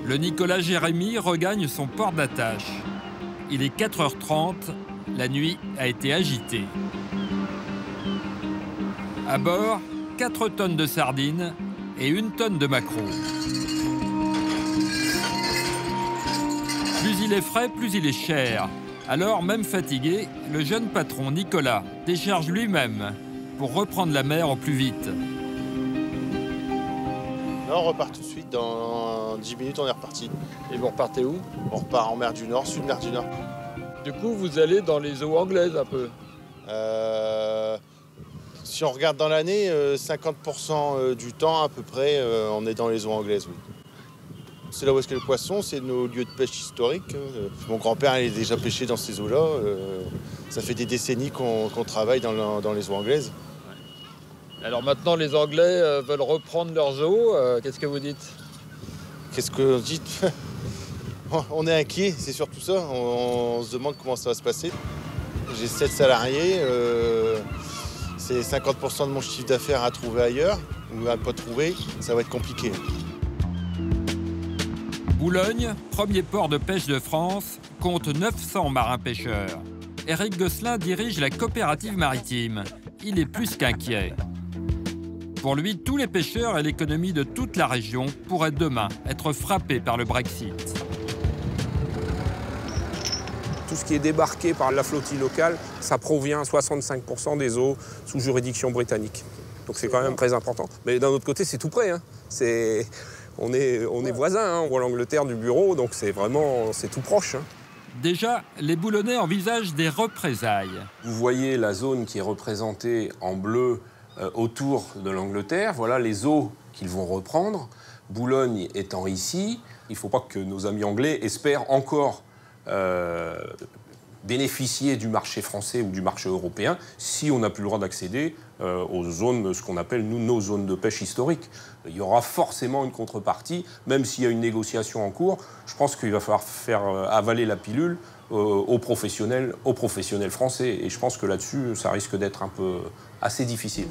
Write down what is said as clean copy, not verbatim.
Le Nicolas Jérémy regagne son port d'attache. Il est 4h30, la nuit a été agitée. À bord, 4 tonnes de sardines et 1 tonne de maquereaux. Plus il est frais, plus il est cher. Alors, même fatigué, le jeune patron Nicolas décharge lui-même pour reprendre la mer au plus vite. Là, on repart tout de suite. Dans 10 minutes, on est reparti. Et vous repartez où? On repart en mer du Nord, sud mer du Nord. Du coup, vous allez dans les eaux anglaises un peu. Si on regarde dans l'année, 50% du temps à peu près, on est dans les eaux anglaises, oui. C'est là où est-ce qu'il y a le poisson, c'est nos lieux de pêche historiques. Mon grand-père il est déjà pêché dans ces eaux-là. Ça fait des décennies qu'on travaille dans les eaux anglaises. Alors maintenant, les Anglais veulent reprendre leurs eaux. Qu'est-ce que vous dites? Qu'est-ce que vous dites? On est inquiet, c'est surtout ça. On se demande comment ça va se passer. J'ai 7 salariés. C'est 50% de mon chiffre d'affaires à trouver ailleurs ou à ne pas trouver. Ça va être compliqué. Boulogne, premier port de pêche de France, compte 900 marins-pêcheurs. Éric Gosselin dirige la coopérative maritime. Il est plus qu'inquiet. Pour lui, tous les pêcheurs et l'économie de toute la région pourraient demain être frappés par le Brexit. Tout ce qui est débarqué par la flottille locale, ça provient à 65% des eaux sous juridiction britannique. Donc c'est quand même très important. Mais d'un autre côté, c'est tout près. Hein. On est voisins, hein. On voit l'Angleterre du bureau, donc c'est tout proche. Hein. Déjà, les Boulonnais envisagent des représailles. Vous voyez la zone qui est représentée en bleu autour de l'Angleterre. Voilà les eaux qu'ils vont reprendre. Boulogne étant ici, il ne faut pas que nos amis anglais espèrent encore bénéficier du marché français ou du marché européen si on n'a plus le droit d'accéder aux zones, ce qu'on appelle nous, nos zones de pêche historiques. Il y aura forcément une contrepartie, même s'il y a une négociation en cours. Je pense qu'il va falloir faire avaler la pilule aux professionnels français. Et je pense que là-dessus, ça risque d'être un peu assez difficile.